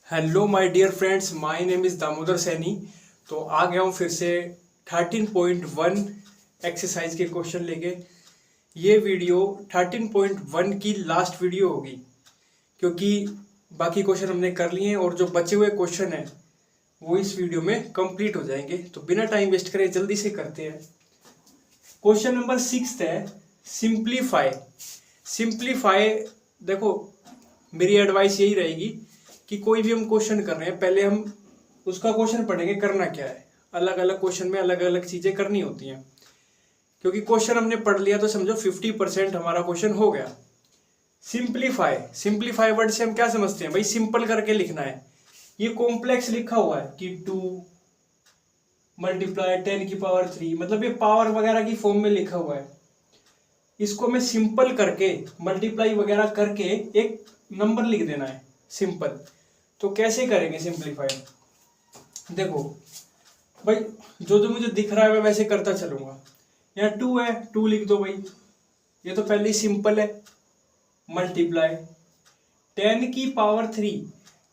Hello my dear friends, my name is Damodar Saini. तो आ गया हूँ फिर से 13.1 एक्सरसाइज के क्वेश्चन लेके। ये वीडियो 13.1 की लास्ट वीडियो होगी, क्योंकि बाकी क्वेश्चन हमने कर लिए हैं और जो बचे हुए क्वेश्चन हैं वो इस वीडियो में कंप्लीट हो जाएंगे। तो बिना टाइम वेस्ट करे जल्दी से करते हैं। क्वेश्चन नंबर 6 है सिंप्लीफाई। सिंप्लीफाई, देखो मेरी एडवाइस यही रहेगी कि कोई भी हम क्वेश्चन कर रहे हैं, पहले हम उसका क्वेश्चन पढ़ेंगे करना क्या है। अलग अलग क्वेश्चन में अलग अलग चीजें करनी होती हैं, क्योंकि क्वेश्चन हमने पढ़ लिया तो समझो 50% हमारा क्वेश्चन हो गया। सिंप्लीफाई, सिंप्लीफाई वर्ड से हम क्या समझते हैं भाई? सिंपल करके लिखना है। ये कॉम्प्लेक्स लिखा हुआ है कि 2 मल्टीप्लाई 10⁻³ मतलब ये पावर वगैरह की फॉर्म में लिखा हुआ है। इसको मैं सिंपल करके मल्टीप्लाई वगैरह करके एक नंबर लिख देना है सिंपल। तो कैसे करेंगे सिंप्लीफाई? देखो भाई, जो जो मुझे दिख रहा है मैं वैसे करता चलूंगा। यहाँ 2 है, 2 लिख दो भाई, ये तो पहले ही सिंपल है। मल्टीप्लाई 10⁻³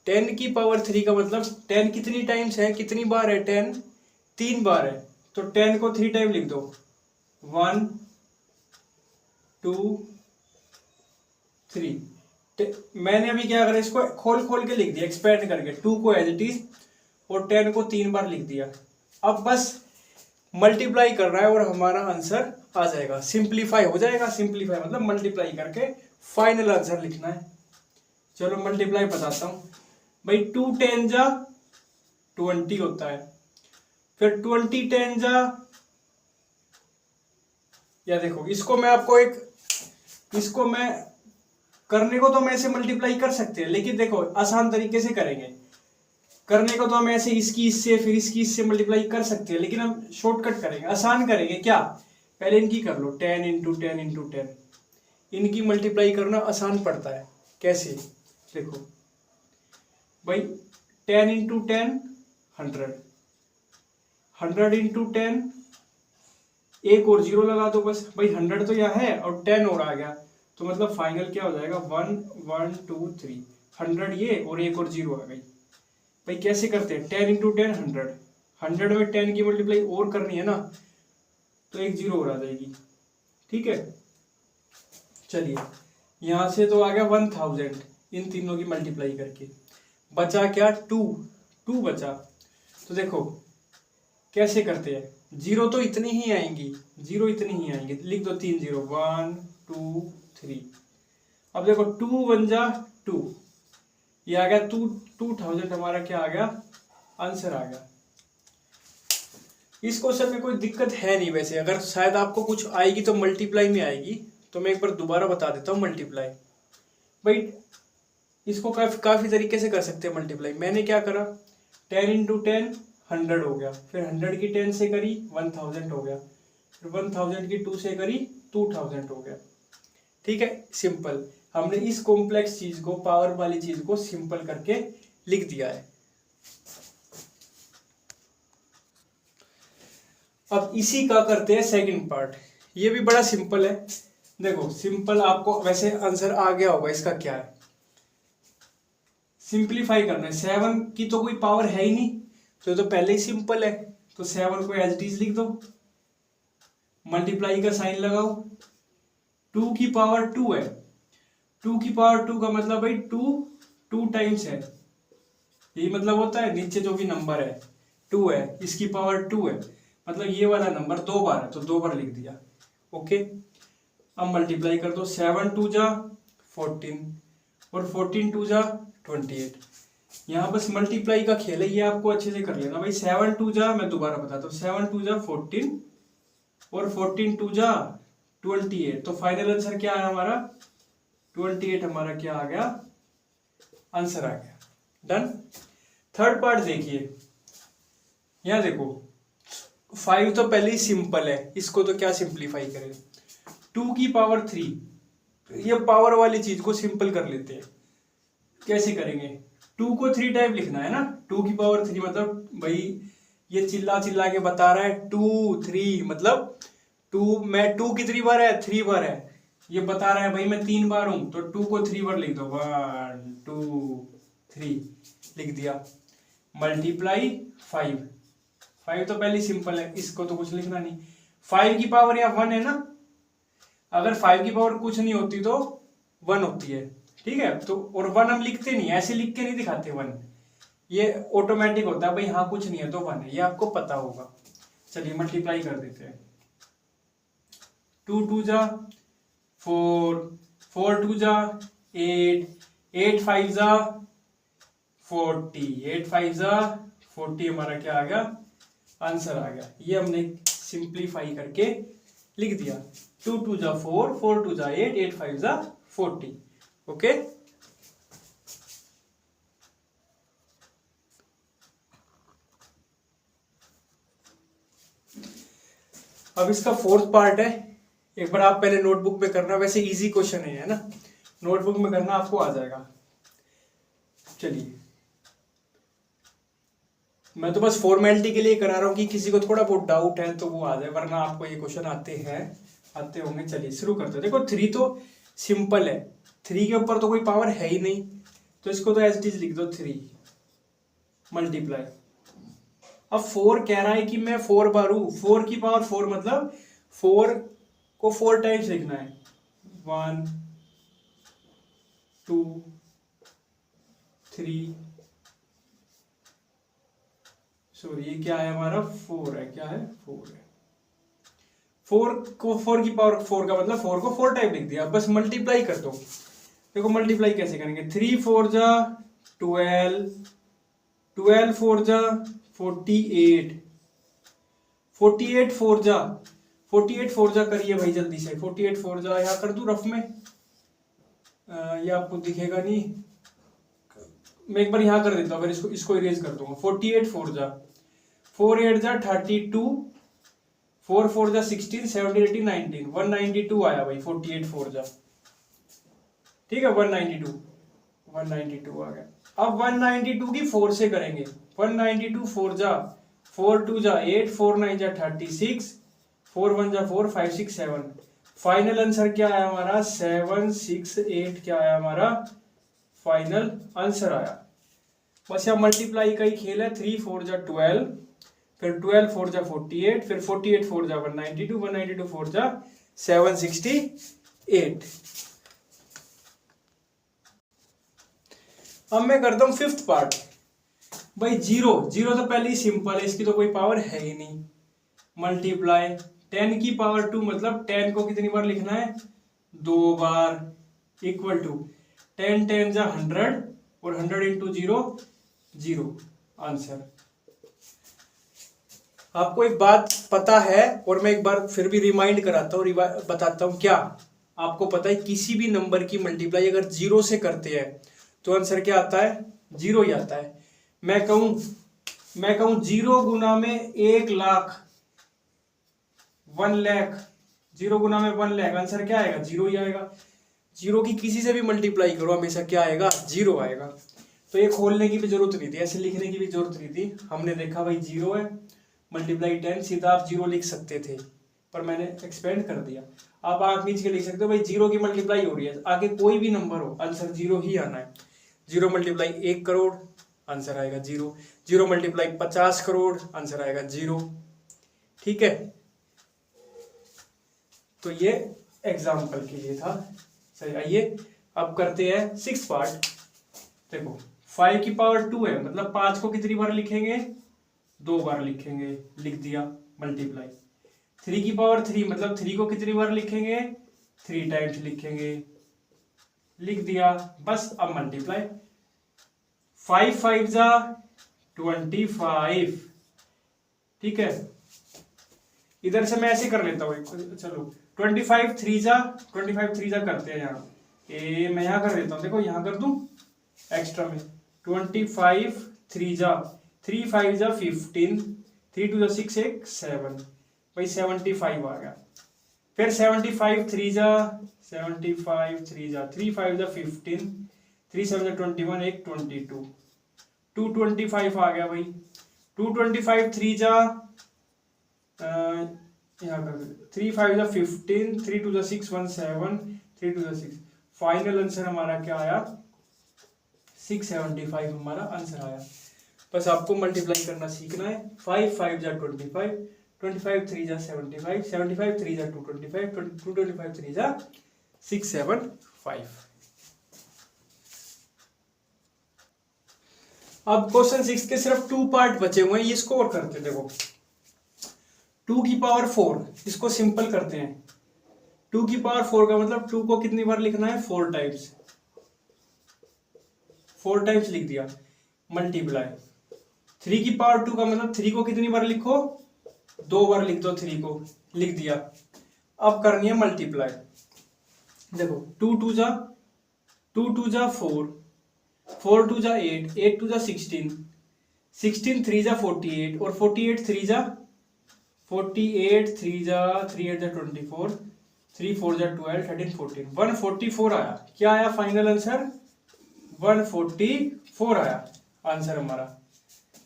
10⁻³ का मतलब 10 कितनी टाइम्स है, कितनी बार है? 10 3 बार है, तो 10 को 3 टाइम लिख दो। 1 2 3। मैंने अभी क्या करा, इसको खोल खोल के लिख दिया, एक्सपेंड करके 2 को एज इट इज और 10 को 3 बार लिख दिया। अब बस मल्टीप्लाई कर रहा है और हमारा आंसर आ जाएगा, सिंप्लीफाई हो जाएगा। सिंप्लीफाई मतलब मल्टीप्लाई करके फाइनल आंसर लिखना है। चलो मल्टीप्लाई बताता हूं भाई। 2 10 जा 20 होता है, फिर 20 10 जा, या देखो इसको मैं आपको इसको मैं करने को तो हम ऐसे मल्टीप्लाई कर सकते हैं, लेकिन देखो आसान तरीके से करेंगे। करने को तो हम ऐसे इसकी इससे फिर इसकी इससे मल्टीप्लाई कर सकते हैं, लेकिन हम शॉर्टकट करेंगे, आसान करेंगे। क्या? पहले इनकी कर लो, 10 × 10 × 10। इनकी मल्टीप्लाई करना आसान पड़ता है। कैसे? देखो भाई, 10 × 10 100, 100 × 10, एक और जीरो लगा दो बस भाई। 100 तो यहाँ है और 10 और आ गया, तो मतलब फाइनल क्या हो जाएगा? 1 1 2 3। 100 ये और एक और जीरो आ गई भाई। कैसे करते हैं? 10 × 10 100, 100 में 10 की मल्टीप्लाई और करनी है ना, तो एक जीरो और आ जाएगी। ठीक है, चलिए यहां से तो आ गया 1000 इन तीनों की मल्टीप्लाई करके। बचा क्या? 2 बचा। तो देखो कैसे करते हैं, जीरो तो इतनी ही आएंगी, जीरो इतनी ही आएंगी, लिख दो 3 0, 1 2 3। अब देखो 2 1 जा 2, ये आ गया 2000। हमारा क्या आ गया? आंसर आ गया। इस क्वेश्चन में कोई दिक्कत है नहीं वैसे। अगर शायद आपको कुछ आएगी तो मल्टीप्लाई में आएगी, तो मैं एक बार दोबारा बता देता हूँ मल्टीप्लाई। भाई इसको काफी तरीके से कर सकते हैं मल्टीप्लाई। मैंने क्या करा, 10 × 10 100 हो गया, फिर 100 की 10 से करी 1000 हो गया, फिर 1000 की 2 से करी 2000 हो गया। ठीक है, सिंपल। हमने इस कॉम्प्लेक्स चीज को, पावर वाली चीज को सिंपल करके लिख दिया है। अब इसी का करते हैं सेकंड पार्ट। ये भी बड़ा सिंपल है। देखो सिंपल, आपको वैसे आंसर आ गया होगा इसका क्या है। सिंप्लीफाई करना है। 7 की तो कोई पावर है ही नहीं, तो ये तो पहले ही सिंपल है, तो 7 को एज इट इज लिख दो। मल्टीप्लाई का साइन लगाओ। 2 की पावर 2 है, 2 की पावर 2 का मतलब भाई 2 टाइम्स है। यही मतलब होता है, नीचे जो भी नंबर है 2 है, इसकी पावर 2 है, मतलब ये वाला नंबर 2 बार है, तो 2 बार लिख दिया। ओके, अब मल्टीप्लाई कर दो। 7 2 जा 14 और 14 2 जा 28। यहाँ बस मल्टीप्लाई का खेल है, ये आपको अच्छे से कर लेना भाई। 7 2 जा, मैं दोबारा बताता हूँ, 7 2 जा 14 और 14 2 जा 28। तो फाइनल आंसर क्या है हमारा? 28 हमारा क्या आ गया? आंसर आ गया। डन। थर्ड पार्ट देखिए, यहाँ देखो 5 तो पहले ही सिंपल है, इसको तो क्या सिंप्लीफाई करें। 2 की पावर 3, ये पावर वाली चीज को सिंपल कर लेते हैं। कैसे करेंगे? 2 को 3 टाइम लिखना है ना। 2 की पावर 3 मतलब भाई ये चिल्ला चिल्ला के बता रहा है 2 3, मतलब 2 कितनी बार है? 3 बार है। ये बता रहा है भाई मैं 3 बार हूं, तो 2 को 3 बार लिख दो। 1 2 3 लिख दिया, मल्टीप्लाई 5, 5 तो पहले सिंपल है, इसको तो कुछ लिखना नहीं। 5 की पावर या 1 है ना, अगर 5 की पावर कुछ नहीं होती तो 1 होती है, ठीक है। तो और 1 हम लिखते नहीं, ऐसे लिख के नहीं दिखाते 1, ये ऑटोमेटिक होता है भाई, हाँ कुछ नहीं है तो 1 है, ये आपको पता होगा। चलिए मल्टीप्लाई कर देते हैं। 2 2 जा 4, 4 2 जा 8, 8 5 जा 40, 8 5 जा 40 हमारा क्या आ गया, आंसर आ गया। ये हमने सिंप्लीफाई करके लिख दिया। 2 2 जा 4, 4 2 जा 8, 8 5 जा 40। ओके, अब इसका फोर्थ पार्ट है, एक बार आप पहले नोटबुक में करना, वैसे इजी क्वेश्चन है ना, नोटबुक में करना आपको आ जाएगा। चलिए मैं तो बस फॉर्मेलिटी के लिए करा रहा हूँ कि किसी को थोड़ा बहुत डाउट है तो वो आ जाए, वरना आपको ये क्वेश्चन आते होंगे। चलिए शुरू करते हैं। देखो 3 तो सिंपल है, 3 के ऊपर तो कोई पावर है ही नहीं, तो इसको तो एज इट इज लिख दो 3 मल्टीप्लाई। अब 4 कह रहा है कि मैं 4 बार हूं, 4 की पावर 4 मतलब 4 को 4 टाइम्स लिखना है, 1 2 3, सॉरी ये क्या है हमारा 4 है, क्या है 4 है। 4 को 4 की पावर 4 का मतलब 4 को 4 टाइम लिख दिया, बस मल्टीप्लाई कर दो। देखो मल्टीप्लाई कैसे करेंगे, 3 4 जा 12, 12 4 जा 48, 48 4 जा 48 4 जा करिए भाई जल्दी से, 48 4 जा यहाँ कर दूं रफ में, ये आपको दिखेगा नहीं, मैं एक बार यहाँ कर देता हूँ, अगर इसको इरेज कर दूंगा। 48 4 जा 4 8 जा 32, 4 4 जा 16, 17 18 19, 192 आया भाई 48 4 जा, ठीक है 192 आ गया। अब 192 की 4 से करेंगे, 192 4 जा 4 2 जा 8, 4 9 जा 36, 4 1 जा 4, 5 6 7, फाइनल आंसर क्या आया हमारा 7 6 8, क्या आया हमारा फाइनल आंसर आया। बस यहाँ मल्टीप्लाई का ही खेल है, 3 4 जा 12, फिर 12 4 जा 48, फिर 48 4 जा 192, 192 4 जा 768। अब मैं करता हूं फिफ्थ पार्ट। भाई 0 तो पहले ही सिंपल है, इसकी तो कोई पावर है ही नहीं, मल्टीप्लाई 10 की पावर 2 मतलब 10 को कितनी बार लिखना है, 2 बार, इक्वल टू 10 10 जा 100 और 100 इंटू 0 0, आंसर। आपको एक बात पता है और मैं एक बार फिर भी रिमाइंड कराता हूँ, बताता हूँ, क्या आपको पता है किसी भी नंबर की मल्टीप्लाई अगर 0 से करते हैं तो आंसर क्या आता है, 0 ही आता है। मैं कहूं 0 गुना में 1 लाख, 1 लाख, 0 गुना में 1 लाख, आंसर क्या आएगा, 0 ही आएगा। 0 की किसी से भी मल्टीप्लाई करो हमेशा क्या आएगा, 0 आएगा। तो ये खोलने की भी जरूरत नहीं थी, ऐसे लिखने की भी जरूरत नहीं थी, हमने देखा भाई 0 है, मल्टीप्लाई 10, सीधा आप 0 लिख सकते थे, पर मैंने एक्सपेंड कर दिया। आप आंख नीच के लिख सकते हो भाई 0 की मल्टीप्लाई हो रही है, आगे कोई भी नंबर हो आंसर 0 ही आना है। 0 मल्टीप्लाई 1 करोड़, आंसर आएगा 0। 0 मल्टीप्लाई 50 करोड़, आंसर आएगा 0, ठीक है। तो ये एग्जाम्पल के लिए था। सही, आइए अब करते हैं 6th पार्ट। देखो 5 की पावर 2 है मतलब 5 को कितनी बार लिखेंगे, 2 बार लिखेंगे, लिख दिया मल्टीप्लाई। 3 की पावर 3 मतलब 3 को कितनी बार लिखेंगे, 3 टाइम्स लिखेंगे, लिख दिया, बस। अब मल्टीप्लाई 5 5 जा 25, ठीक है। इधर से मैं ऐसे कर लेता हूँ, चलो 25 3 जा करते हैं यहाँ, मैं यहाँ कर देता हूँ, देखो यहाँ कर दूं एक्स्ट्रा में, 25 3 जा 3 5 जा 15, 3 2 जा 6 1 7, भाई 75 आ गया। फिर 75 3 जा 3 5 जा 15, 3 7 जा 21 1 22, 225 आ गया भाई। 225 3 जा यहाँ कर 3 5 जा 15, 3 2 जा 6 1 7, 3 2 जा 6, फाइनल आंसर हमारा क्या आया 675 हमारा आंसर आया। बस आपको मल्टीप्लाई करना सीखना है। 5 5 जा 25, 25 3 जा 75, 75 3 जा 225, 225 3 जा 675। अब क्वेश्चन 6 के सिर्फ 2 पार्ट बचे हुए हैं, इसको और करते हैं। देखो 2 की पावर 4, इसको सिंपल करते हैं। 2 की पावर 4 का मतलब 2 को कितनी बार लिखना है? 4 टाइम्स। 4 टाइम्स लिख दिया, मल्टीप्लाई। 3 की पावर 2 का मतलब 3 को कितनी बार लिखो? 2 बार लिख दो, 3 को लिख दिया। अब करनी है मल्टीप्लाई। देखो 2 2 जा 4, 4 2 जा 8, 8 2 जा 16, 16 3 जा 48, और 48 3 जा 3 जा 24, 3 4 जा 12, 13 14, 144 आया। क्या आया फाइनल आंसर? 144 आया आंसर हमारा।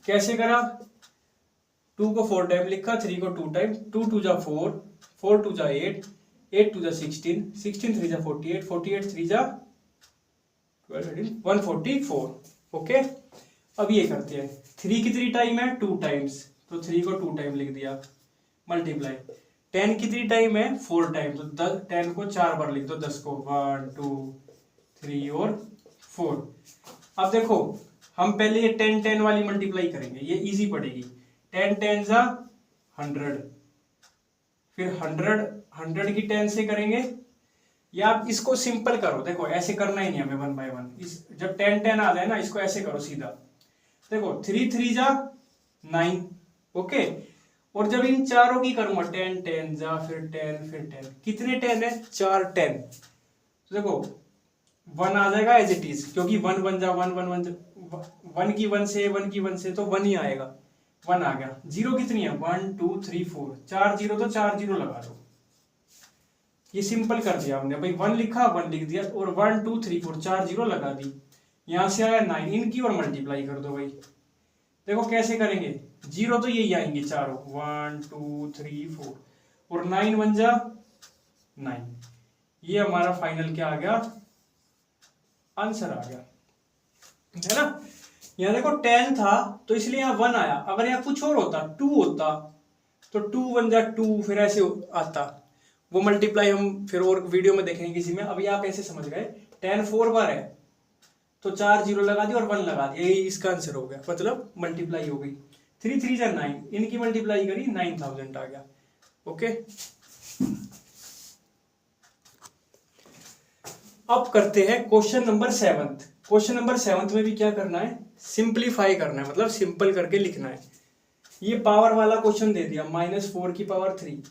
कैसे करा? 2 को 4 टाइम लिखा, 3 को 2 टाइम, 2 2 जा 4, 4 2 जा 8, 8 2 जा 16, 16 3 जा 48, 48 3 जा 12, 144। ओके, अब ये करते हैं। 3 कितनी टाइम है? 2 टाइम्स, तो 3 को 2 टाइम लिख दिया, मल्टीप्लाई। 10 कितनी टाइम है? 4 टाइम, तो 10 को 4 बार लिख दो, 10 को 1 2 3 और 4। अब देखो हम पहले ये 10 10 वाली मल्टीप्लाई करेंगे, ये इजी पड़ेगी। 10 10 जा 100, फिर 100 की 10 से करेंगे, या आप इसको सिंपल करो। देखो ऐसे करना ही नहीं हमें 1 बाय 1। जब 10 10 आ जाए ना, इसको ऐसे करो सीधा। देखो 3 3 जा 9, ओके। और जब इन चारों की करूंगा 10 10 जा, फिर 10 फिर 10, कितने 10 है? 4 10। तो देखो 1 आ जाएगा एज इट इज, क्योंकि 1 1 जा 1 1 1 1 की 1 से 1 की 1 से तो 1 ही आएगा, 1 आ गया। 0 कितनी है? 1 2 3 4, 4 0 तो 4 0 लगा दो। ये सिंपल कर दिया हमने भाई, 1 लिखा 1 लिख दिया, और 1 2 3 4 4 0 लगा दी। यहां से आया 9, इनकी और मल्टीप्लाई कर दो भाई। देखो कैसे करेंगे? 0 तो यही आएंगे चारों, 1 2 3 4, और 9 1 जा 9। ये हमारा फाइनल क्या आ गया? आंसर आ गया, है ना। यहां देखो 10 था तो इसलिए यहां 1 आया। अगर यहां कुछ और होता, 2 होता, तो 2 1 जा 2, फिर ऐसे आता। वो मल्टीप्लाई हम फिर और वीडियो में देखेंगे किसी में। अभी आप ऐसे समझ गए, 10 4 बार है तो 4 0 लगा दिया और 1 लगा दिया, यही इसका आंसर हो गया, मतलब मल्टीप्लाई हो गई। 3 3 जा 9, इनकी मल्टीप्लाई करी 9000 आ गया। ओके, अब करते हैं क्वेश्चन नंबर 7। क्वेश्चन नंबर 7 में भी क्या करना है? सिंप्लीफाई करना है, मतलब सिंपल करके लिखना है। ये पावर वाला क्वेश्चन दे दिया, -4 की पावर 3,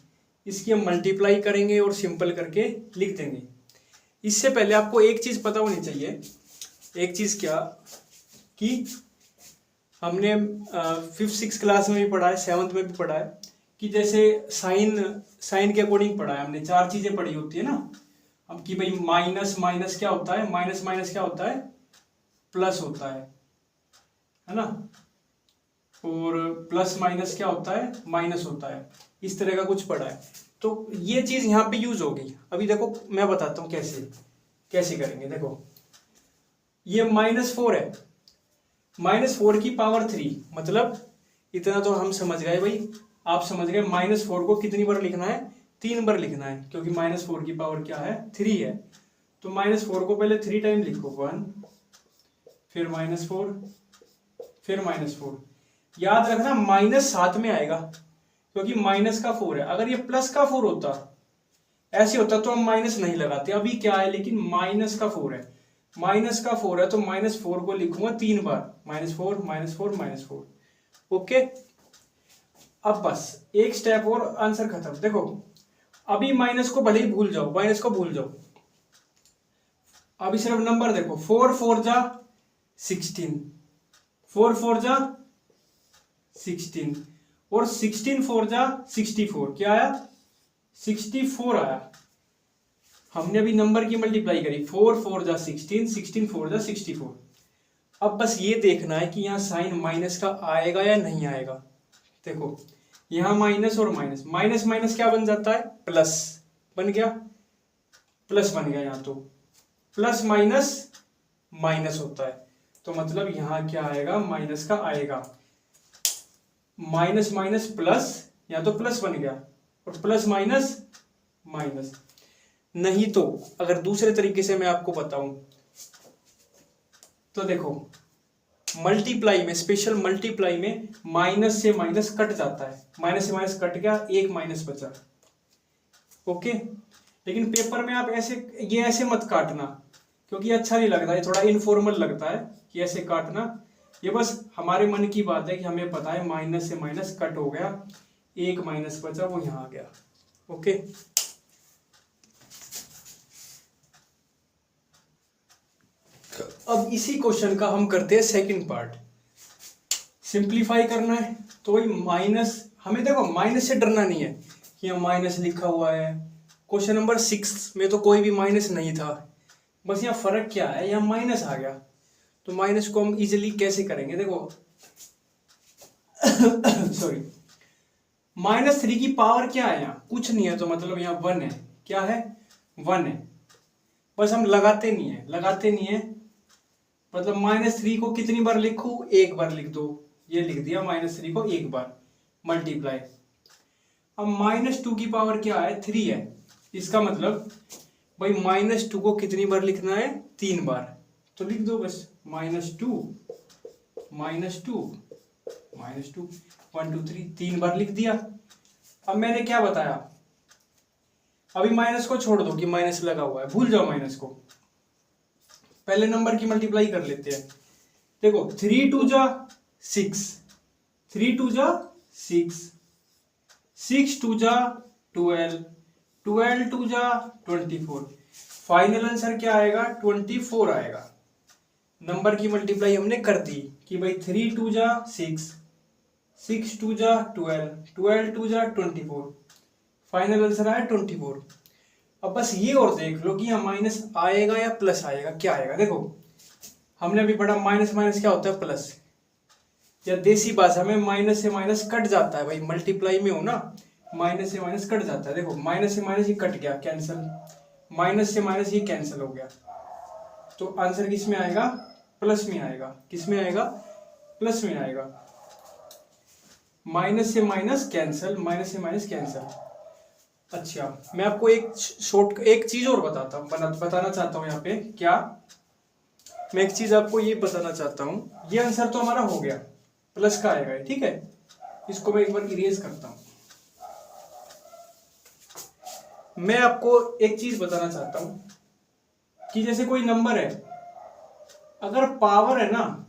इसकी हम मल्टीप्लाई करेंगे और सिंपल करके लिख देंगे। इससे पहले आपको एक चीज पता होनी चाहिए। एक चीज क्या कि हमने 5th 6th क्लास में भी पढ़ा है, 7th में भी पढ़ा है, कि जैसे साइन के अकॉर्डिंग पढ़ा है हमने। 4 चीजें पढ़ी होती है ना अब, कि भाई माइनस माइनस क्या होता है? माइनस माइनस क्या होता है? प्लस होता है ना। और प्लस माइनस क्या होता है? माइनस होता है। इस तरह का कुछ पढ़ा है, तो ये चीज यहाँ पे यूज होगी। अभी देखो मैं बताता हूँ कैसे करेंगे। देखो ये -4 है, -4 की पावर 3, मतलब इतना तो हम समझ गए भाई, आप समझ गए। -4 को कितनी बार लिखना है? 3 बार लिखना है, क्योंकि -4 की पावर क्या है? 3 है। तो -4 को पहले 3 टाइम लिखो, 1 फिर -4 फिर -4। याद रखना -7 में आएगा, क्योंकि माइनस का 4 है। अगर ये प्लस का 4 होता, ऐसे होता, तो हम माइनस नहीं लगाते। अभी क्या है, लेकिन माइनस का 4 है, माइनस का 4 है, तो -4 को लिखूंगा 3 बार, -4 -4 -4। ओके, अब बस एक स्टेप और, आंसर खत्म। देखो अभी माइनस को भले ही भूल जाओ, माइनस को भूल जाओ, अभी सिर्फ नंबर देखो। 4 4 जा 16, 4 4 जा 16, और 16 4 जा 64। क्या आया? 64 आया। हमने अभी नंबर की मल्टीप्लाई करी, 4 4 जा 16, 16 4 जा 64। अब बस ये देखना है कि यहाँ साइन माइनस का आएगा या नहीं आएगा। देखो यहाँ माइनस और माइनस, माइनस माइनस क्या बन जाता है? प्लस बन गया, प्लस बन गया। यहाँ तो प्लस माइनस माइनस होता है, तो मतलब यहाँ क्या आएगा, माइनस का आएगा। माइनस माइनस प्लस, या तो प्लस बन गया, और प्लस माइनस माइनस। नहीं तो अगर दूसरे तरीके से मैं आपको बताऊं तो देखो, मल्टीप्लाई में, स्पेशल मल्टीप्लाई में माइनस से माइनस कट जाता है, माइनस से माइनस कट गया, एक माइनस बचा। ओके, लेकिन पेपर में आप ऐसे, ये ऐसे मत काटना, क्योंकि अच्छा नहीं लगता, ये थोड़ा इनफॉर्मल लगता है कि ऐसे काटना। ये बस हमारे मन की बात है कि हमें पता है माइनस से माइनस कट हो गया, एक माइनस बचा, वो यहां आ गया। ओके, अब इसी क्वेश्चन का हम करते हैं सेकंड पार्ट। सिंप्लीफाई करना है तो वही माइनस, हमें देखो माइनस से डरना नहीं है कि यहाँ माइनस लिखा हुआ है। क्वेश्चन नंबर 6 में तो कोई भी माइनस नहीं था, बस यहाँ फर्क क्या है, यहाँ माइनस आ गया। तो माइनस को हम इजीली कैसे करेंगे, देखो सॉरी, -3 की पावर क्या है, यहाँ कुछ नहीं है, तो मतलब यहाँ 1 है। क्या है, 1 है। बस हम लगाते नहीं है, लगाते नहीं है, मतलब -3 को कितनी बार लिखूं, एक बार लिख दो, ये लिख दिया -3 को एक बार, मल्टीप्लाई। अब -2 की पावर क्या है, 3 है। इसका मतलब भाई -2 को कितनी बार लिखना है, 3 बार, तो लिख दो बस -2 -2 -2 1 2 3, 3 बार लिख दिया। अब मैंने क्या बताया, अभी माइनस को छोड़ दो कि माइनस लगा हुआ है, भूल जाओ माइनस को, पहले नंबर की मल्टीप्लाई कर लेते हैं। देखो 3 2 जा 6, 3 2 जा 6, 6 2 जा 12, 12 2 जा 24। फाइनल आंसर क्या आएगा, 24 आएगा। नंबर की मल्टीप्लाई हमने कर दी कि भाई 3 2 जा 6, 6 2 जा 12, 12 2 जा 24, फाइनल आंसर आया 24। अब बस ये और देख लो कि यहाँ माइनस आएगा या प्लस आएगा, क्या आएगा। देखो हमने अभी पढ़ा माइनस माइनस क्या होता है, प्लस, या देसी भाषा में माइनस से माइनस कट जाता है। भाई मल्टीप्लाई में हो ना, माइनस से माइनस कट जाता है। देखो माइनस से माइनस ये कट गया, कैंसिल, माइनस से माइनस ये कैंसिल हो गया, तो आंसर किस में आएगा, प्लस में आएगा। किस में आएगा, प्लस में आएगा। माइनस से माइनस कैंसिल, माइनस से माइनस कैंसिल। अच्छा, मैं आपको एक चीज और बताना चाहता हूं यहाँ पे। क्या, मैं एक चीज आपको ये बताना चाहता हूं, ये आंसर तो हमारा हो गया, प्लस का आएगा, ठीक है। इसको मैं एक बार इरेज करता हूं। मैं आपको एक चीज बताना चाहता हूं कि जैसे कोई नंबर है, अगर पावर है ना,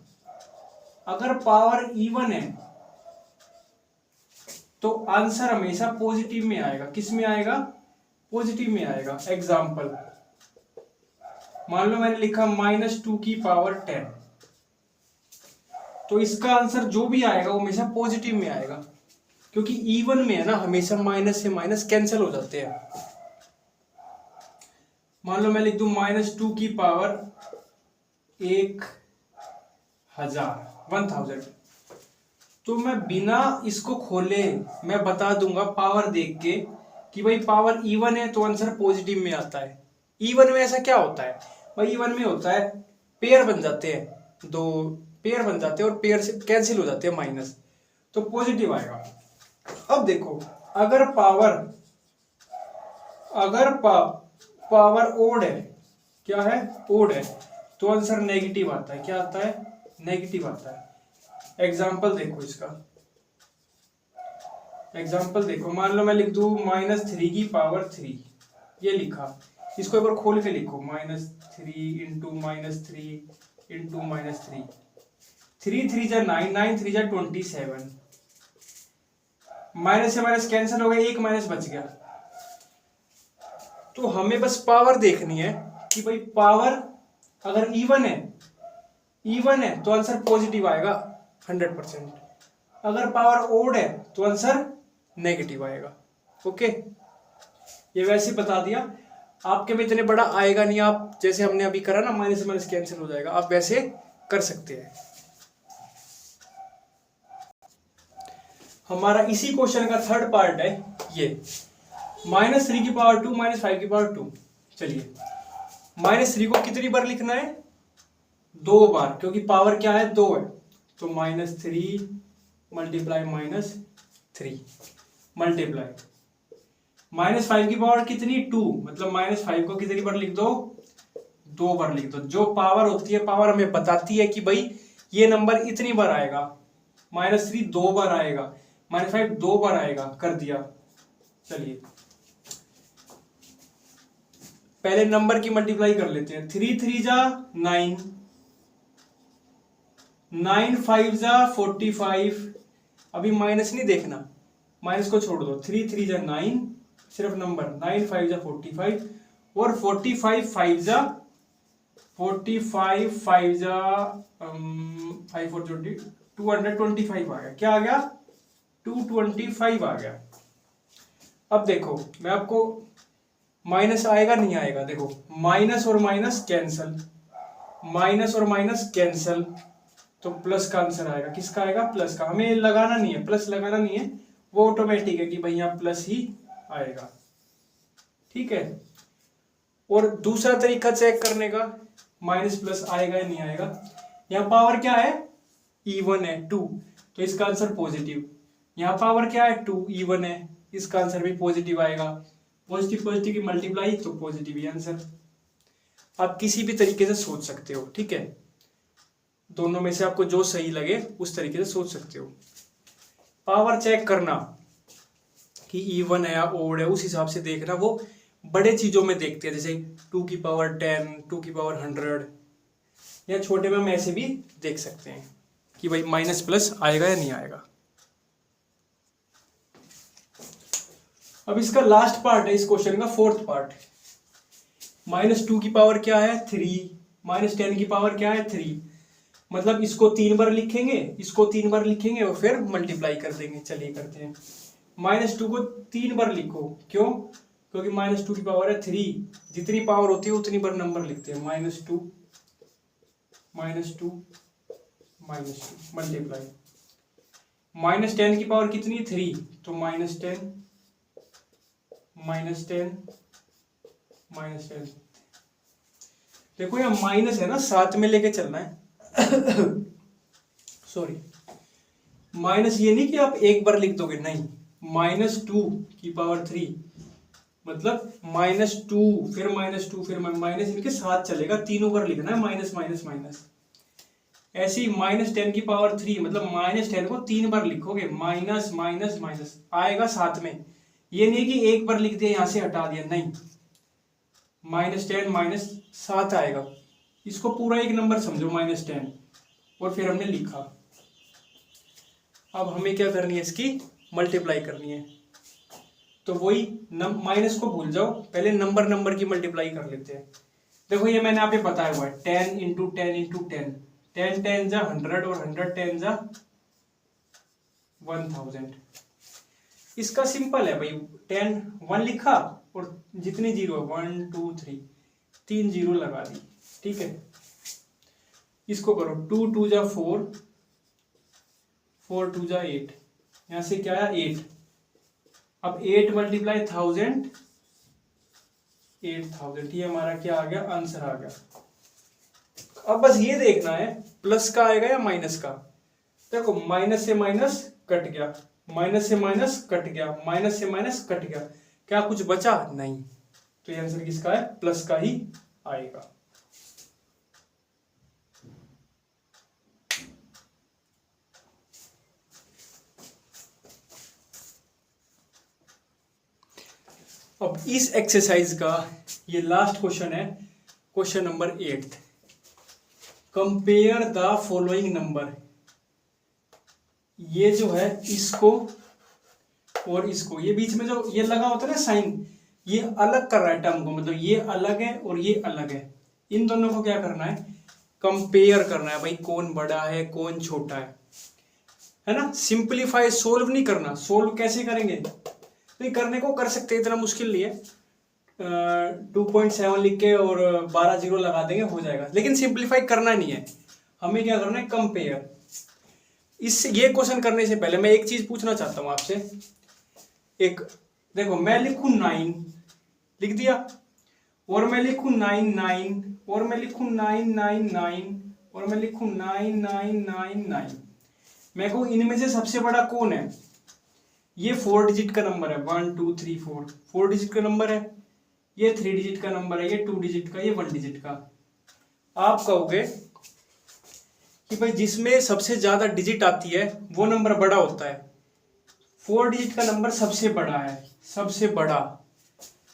अगर पावर इवन है तो आंसर हमेशा पॉजिटिव में आएगा। किस में आएगा, पॉजिटिव में आएगा। एग्जाम्पल, मान लो मैंने लिखा -2 की पावर 10, तो इसका आंसर जो भी आएगा वो हमेशा पॉजिटिव में आएगा, क्योंकि इवन में है ना, हमेशा माइनस से माइनस कैंसिल हो जाते हैं। मान लो मैं लिख दूं -2 की पावर 1000, तो मैं बिना इसको खोले मैं बता दूंगा पावर देख के कि भाई पावर इवन है तो आंसर पॉजिटिव में आता है। इवन में ऐसा क्या होता है भाई, इवन में होता है पेयर बन जाते हैं, 2 पेयर बन जाते हैं और पेयर से कैंसिल हो जाते हैं माइनस, तो पॉजिटिव आएगा। अब देखो अगर पावर ओड है, क्या है, ओड है, तो आंसर नेगेटिव आता है। क्या आता है, नेगेटिव आता है। एग्जाम्पल देखो इसका, एग्जाम्पल देखो, मान लो मैं लिख दूं -3 की पावर 3, ये लिखा, इसको एक बार खोल के लिखो, -3 इंटू -3 इंटू -3, 3 3 जा 9, 9 3 जा 27, माइनस से माइनस कैंसिल हो गया, एक माइनस बच गया। तो हमें बस पावर देखनी है कि भाई पावर अगर इवन है तो आंसर पॉजिटिव आएगा 100%, अगर पावर ओड है तो आंसर नेगेटिव आएगा। ओके, ये वैसे बता दिया, आपके में इतने बड़ा आएगा नहीं, आप जैसे हमने अभी करा ना, माइनस से माइनस कैंसिल हो जाएगा, आप वैसे कर सकते हैं। हमारा इसी क्वेश्चन का थर्ड पार्ट है ये, -3 की पावर 2 -5 की पावर 2। चलिए -3 को कितनी बार लिखना है, 2 बार, क्योंकि पावर क्या है 2 है, तो -3 मल्टीप्लाई -3 मल्टीप्लाई -5 की पावर कितनी 2, मतलब -5 को कितनी बार लिख दो 2 बार लिख दो। जो पावर होती है पावर हमें बताती है कि भाई ये नंबर इतनी बार आएगा, -3 2 बार आएगा, -5 2 बार आएगा, कर दिया। चलिए पहले नंबर की मल्टीप्लाई कर लेते हैं। 3 3 जा 9, 9 5 जा 45, अभी माइनस नहीं देखना, माइनस को छोड़ दो। 3 3 जा 9, सिर्फ नंबर, 9 5 जा 45 और 45 5 जा 45 5 जा 5 4 20 225 आ गया। क्या आ गया 225 आ गया। अब देखो मैं आपको माइनस आएगा नहीं आएगा, देखो माइनस और माइनस कैंसल, माइनस और माइनस कैंसल, तो प्लस का आंसर आएगा। किसका आएगा प्लस का, हमें लगाना नहीं है, प्लस लगाना नहीं है, वो ऑटोमेटिक है कि भाई यहाँ प्लस ही आएगा। ठीक है। और दूसरा तरीका चेक करने का माइनस प्लस आएगा या नहीं आएगा, यहाँ पावर क्या है इवन है 2, तो इसका आंसर पॉजिटिव। यहाँ पावर क्या है 2 इवन है, इसका आंसर भी पॉजिटिव आएगा। पॉजिटिव पॉजिटिव की मल्टीप्लाई तो पॉजिटिव ही आंसर। आप किसी भी तरीके से सोच सकते हो, ठीक है, दोनों में से आपको जो सही लगे उस तरीके से सोच सकते हो। पावर चेक करना कि इवन है या ओड है, उस हिसाब से देखना, वो बड़े चीजों में देखते हैं, जैसे 2 की पावर 10, 2 की पावर 100, या छोटे में हम ऐसे भी देख सकते हैं कि भाई माइनस प्लस आएगा या नहीं आएगा। अब इसका लास्ट पार्ट है इस क्वेश्चन का, फोर्थ पार्ट। -2 की पावर क्या है 3, -10 की पावर क्या है 3, मतलब इसको 3 बार लिखेंगे, इसको 3 बार लिखेंगे और फिर मल्टीप्लाई कर देंगे। चलिए करते हैं। -2 को 3 बार लिखो, क्यों, क्योंकि -2 की पावर है 3, जितनी पावर होती है उतनी बार नंबर लिखते हैं। -2 मल्टीप्लाई, -10 की पावर कितनी 3, तो -10 -10। देखो यहाँ माइनस है ना, साथ में लेके चलना है सॉरी, माइनस ये नहीं कि आप एक बार लिख दोगे, नहीं, -2 की पावर 3 मतलब -2 फिर -2 फिर माइनस, इनके साथ चलेगा, तीनों बार लिखना है माइनस माइनस माइनस। ऐसे ही -10 की पावर 3 मतलब -10 को 3 बार लिखोगे, माइनस माइनस माइनस आएगा साथ में, ये नहीं कि एक बार लिख दिया यहां से हटा दिया, नहीं, -10 माइनस साथ आएगा। इसको पूरा एक नंबर समझो -10, और फिर हमने लिखा। अब हमें क्या करनी है, इसकी मल्टीप्लाई करनी है, तो वही माइनस को भूल जाओ, पहले नंबर की मल्टीप्लाई कर लेते हैं। देखो ये मैंने आपको बताया हुआ है 10 × 10 × 10, 10 10 जा 100 और 100 10 जा 1000। इसका सिंपल है भाई, 10 1 लिखा और जितनी जीरो 1 2 3 3 जीरो लगा दी, ठीक है। इसको करो 2 2 जा 4, 4 2 जा 8, यहां से क्या आया 8। अब 8 मल्टीप्लाई 1000, 8000, ये हमारा क्या आ गया आंसर आ गया। अब बस ये देखना है प्लस का आएगा या माइनस का। देखो माइनस से माइनस कट गया, माइनस से माइनस कट गया, माइनस से माइनस कट गया, क्या कुछ बचा, नहीं, तो ये आंसर किसका है प्लस का ही आएगा। अब इस एक्सरसाइज का ये लास्ट क्वेश्चन है, question number 8। Compare the following number. ये जो है इसको और इसको, ये बीच में जो ये लगा होता है ना साइन, ये अलग कर रहा है टर्म को, मतलब ये अलग है और ये अलग है। इन दोनों को क्या करना है, कंपेयर करना है भाई, कौन बड़ा है कौन छोटा है ना। सिंपलीफाई, सोल्व नहीं करना। सोल्व कैसे करेंगे, नहीं करने को कर सकते, इतना मुश्किल नहीं है। 2.7 लिख के और 12 जीरो लगा देंगे, हो जाएगा, लेकिन सिंपलीफाई करना नहीं है। हमें क्या करना है, कंपेयर। इससे ये क्वेश्चन करने से पहले मैं एक चीज पूछना चाहता हूं आपसे। एक देखो, मैं लिखूं 9 लिख दिया, और मैं लिखूं 9 9, और मैं लिखूं 9 9 9, और मैं लिखूं 9999, मैं कहूँ इनमें से सबसे बड़ा कौन है? ये 4 डिजिट का नंबर है, 1 2 3 4 डिजिट का नंबर है। ये 3 डिजिट का नंबर है, ये 2 डिजिट का, ये 1 डिजिट का। आप कहोगे कि भाई जिसमें सबसे ज्यादा डिजिट आती है वो नंबर बड़ा होता है। 4 डिजिट का नंबर सबसे बड़ा है, सबसे बड़ा।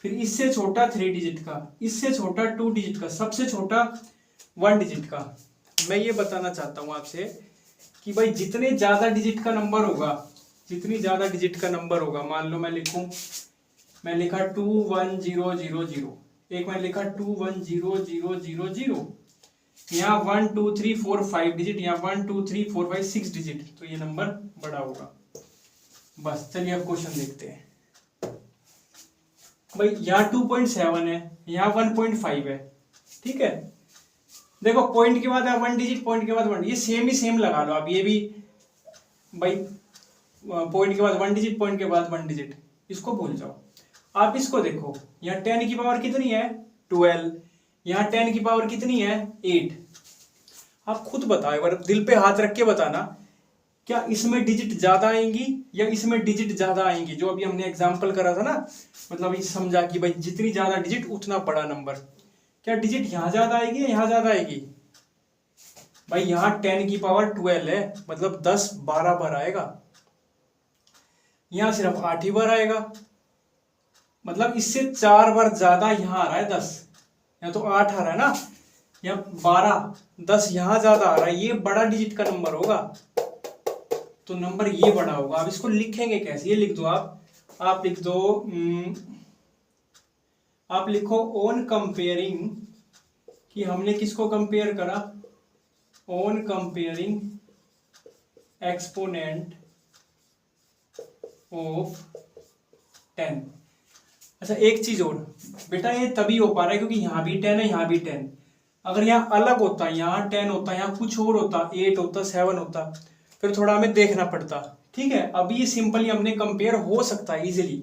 फिर इससे छोटा 3 डिजिट का, इससे छोटा 2 डिजिट का, सबसे छोटा 1 डिजिट का। मैं ये बताना चाहता हूं आपसे कि भाई जितने ज्यादा डिजिट का नंबर होगा, जितनी ज्यादा डिजिट का नंबर होगा, मान लो मैं लिखूं, मैं लिखा 21000, एक मैं लिखा 210000, यहाँ 1 2 3 4 5 डिजिट, यहाँ 1 2 3 4 5 6 डिजिट, तो ये नंबर बड़ा होगा। बस चलिए अब क्वेश्चन देखते हैं। भाई यहाँ 2.7 है, यहाँ 1.5 है, ठीक है। देखो पॉइंट के बाद 1 डिजिट, पॉइंट के बाद 1, ये सेम ही सेम लगा लो आप। ये भी भाई पॉइंट के बाद 1 डिजिट, पॉइंट के बाद 1 डिजिट, इसको भूल जाओ। आप इसको देखो, यहाँ 10 की पावर कितनी है? 12। यहाँ 10 की पावर कितनी है? 8। आप खुद बताओ, एक बार दिल पे हाथ रख के बताना, क्या इसमें डिजिट ज्यादा आएंगी या इसमें डिजिट ज्यादा आएंगी? जो अभी हमने एग्जांपल करा था ना, मतलब ये समझा कि भाई जितनी ज्यादा डिजिट उतना बड़ा नंबर। क्या डिजिट यहाँ ज्यादा आएगी या यहाँ ज्यादा आएगी? भाई यहाँ 10 की पावर 12 है, मतलब 10 12 बार आएगा। यहाँ सिर्फ 8 ही बार आएगा, मतलब इससे 4 बार ज्यादा यहाँ आ रहा है 10। यहाँ तो 8 आ रहा है ना, यहाँ 12 10 यहाँ ज्यादा आ रहा है, ये बड़ा डिजिट का नंबर होगा, तो नंबर ये बड़ा होगा। अब इसको लिखेंगे कैसे? ये लिख दो आप लिख दो, आप लिखो ऑन कंपेयरिंग, कि हमने किसको कंपेयर करा? On comparing exponent of 10। अच्छा एक चीज और बेटा, ये तभी हो पा रहा है क्योंकि यहाँ भी 10 है, यहाँ भी 10। अगर यहाँ अलग होता, यहाँ 10 होता, यहाँ कुछ और होता, 8 होता, 7 होता, फिर थोड़ा हमें देखना पड़ता, ठीक है। अभी ये सिंपली हमने कंपेयर हो सकता है easily.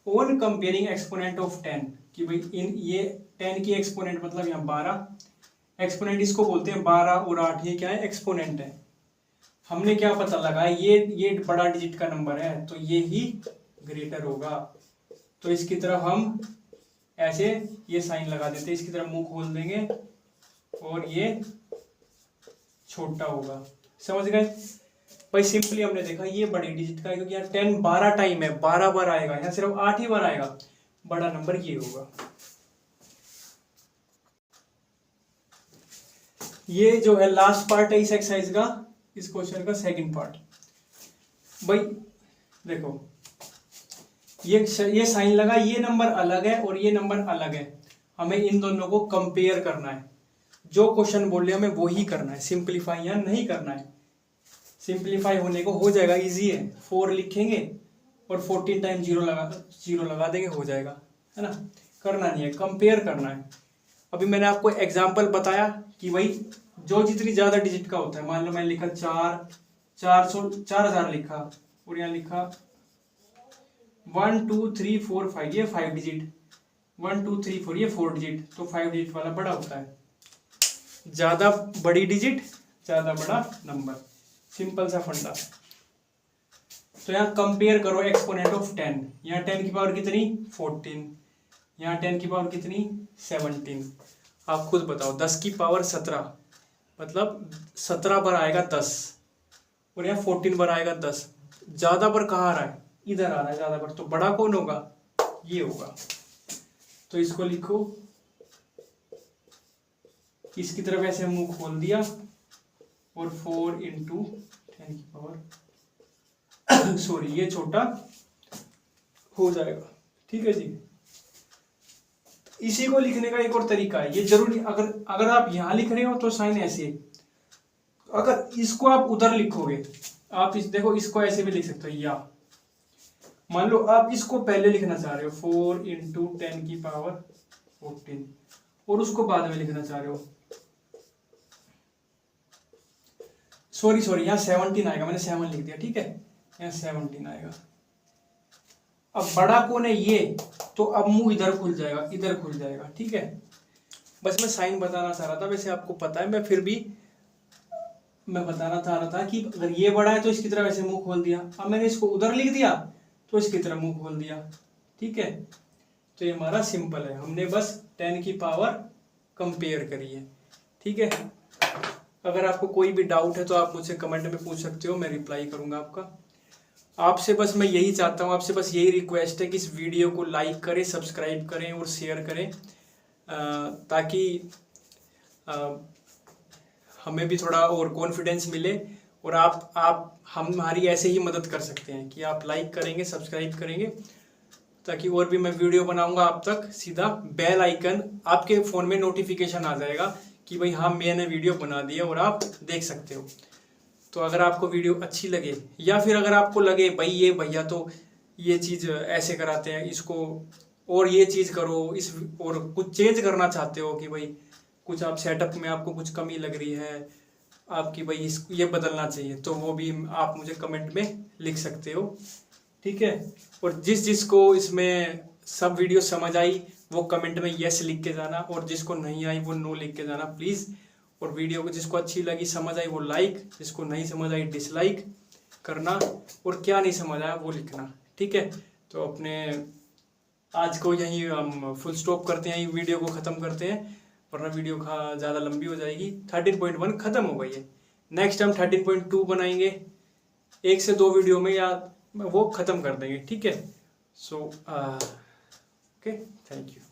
On comparing exponent of 10, कि भाई इन ये 10 की एक्सपोनेंट मतलब यहाँ 12, एक्सपोनेंट इसको बोलते हैं 12 और 8, ये क्या है? एक्सपोनेंट है। हमने क्या पता लगा? ये बड़ा डिजिट का नंबर है, तो ये ही ग्रेटर होगा। तो इसकी तरफ हम ऐसे ये साइन लगा देते, इसकी तरफ मुंह खोल देंगे और ये छोटा होगा। समझ गए भाई? सिंपली हमने देखा ये बड़ी डिजिट का है क्योंकि यहाँ 10 12 टाइम है, 12 बार आएगा, यहाँ सिर्फ 8 ही बार आएगा, बड़ा नंबर ये होगा। ये जो है लास्ट पार्ट है इस एक्सरसाइज का, इस क्वेश्चन का सेकंड पार्ट। भाई देखो ये साइन लगा, ये नंबर अलग है और ये नंबर अलग है, हमें इन दोनों को कंपेयर करना है। जो क्वेश्चन बोले हमें वो ही करना है, सिंप्लीफाई यहाँ नहीं करना है। सिंप्लीफाई होने को हो जाएगा, इजी है। 4 लिखेंगे और 14 टाइम जीरो लगा देंगे, हो जाएगा, है ना। करना नहीं है, कंपेयर करना है। अभी मैंने आपको एग्जाम्पल बताया कि भाई जो जितनी ज्यादा डिजिट का होता है, मान लो मैंने लिखा 4000 लिखा, और यहाँ लिखा 1 2 3 4 5, ये 5 डिजिट, 1 2 3 4 ये 4 डिजिट, तो 5 डिजिट वाला बड़ा होता है। ज्यादा बड़ी डिजिट ज्यादा बड़ा नंबर, सिंपल सा फंडा। तो यहाँ कंपेयर करो एक्सपोनेंट ऑफ 10, यहाँ 10 की पावर कितनी? 14, यहाँ 10 की पावर कितनी? 17। आप खुद बताओ, 10 की पावर 17 मतलब 17 बार आएगा 10, और यहाँ 14 बार आएगा 10। ज्यादा बार कहाँ आ रहा है? इधर आ रहा है ज्यादा बार, तो बड़ा कौन होगा? ये होगा। तो इसको लिखो, इसकी तरफ ऐसे मुंह खोल दिया और 4 इंटू 10 की पावर सॉरी ये छोटा हो जाएगा, ठीक है जी। इसी को लिखने का एक और तरीका है, ये जरूरी, अगर आप यहां लिख रहे हो तो साइन ऐसे, अगर इसको आप उधर लिखोगे, आप इस देखो इसको ऐसे भी लिख सकते हो, या मान लो आप इसको पहले लिखना चाह रहे हो 4 इंटू 10 की पावर 14, और उसको बाद में लिखना चाह रहे हो, सॉरी यहाँ 17 आएगा, मैंने 7 लिख दिया, ठीक है, यहाँ 17 आएगा। अब बड़ा कौन है? ये, तो अब मुंह इधर खुल जाएगा, इधर खुल जाएगा, ठीक है। बस मैं साइन बताना चाह रहा था, वैसे आपको पता है, मैं फिर भी मैं बताना चाह रहा था कि अगर ये बड़ा है तो इसकी तरफ ऐसे मुंह खोल दिया, अब मैंने इसको उधर लिख दिया तो इसकी तरफ मुंह खोल दिया, ठीक है। तो ये हमारा सिंपल है, हमने बस 10 की पावर कंपेयर करी है, ठीक है। अगर आपको कोई भी डाउट है तो आप मुझसे कमेंट में पूछ सकते हो, मैं रिप्लाई करूंगा आपका। आपसे बस मैं यही चाहता हूँ, आपसे बस यही रिक्वेस्ट है कि इस वीडियो को लाइक करें, सब्सक्राइब करें और शेयर करें, ताकि हमें भी थोड़ा और कॉन्फिडेंस मिले, और आप हमारी ऐसे ही मदद कर सकते हैं कि आप लाइक करेंगे, सब्सक्राइब करेंगे, ताकि और भी मैं वीडियो बनाऊंगा आप तक सीधा बेल आइकन आपके फ़ोन में नोटिफिकेशन आ जाएगा कि भाई हाँ मैंने वीडियो बना दिया और आप देख सकते हो। तो अगर आपको वीडियो अच्छी लगे, या फिर अगर आपको लगे भाई ये भैया तो ये चीज़ ऐसे कराते हैं, इसको और ये चीज़ करो, इस और कुछ चेंज करना चाहते हो कि भाई कुछ आप सेटअप में आपको कुछ कमी लग रही है आपकी, भाई इस ये बदलना चाहिए, तो वो भी आप मुझे कमेंट में लिख सकते हो, ठीक है। और जिसको इसमें सब वीडियो समझ आई वो कमेंट में यस लिख के जाना, और जिसको नहीं आई वो नो लिख के जाना प्लीज़। और वीडियो को जिसको अच्छी लगी, समझ आई, वो लाइक, जिसको नहीं समझ आई डिसलाइक करना, और क्या नहीं समझ आया वो लिखना, ठीक है। तो अपने आज को यहीं हम फुल स्टॉप करते हैं, यही वीडियो को ख़त्म करते हैं, वरना वीडियो ज़्यादा लंबी हो जाएगी। 13.1 ख़त्म हो गई है, नेक्स्ट हम 13.2 बनाएंगे, 1 से 2 वीडियो में, या वो ख़त्म कर देंगे, ठीक है। So okay, thank you.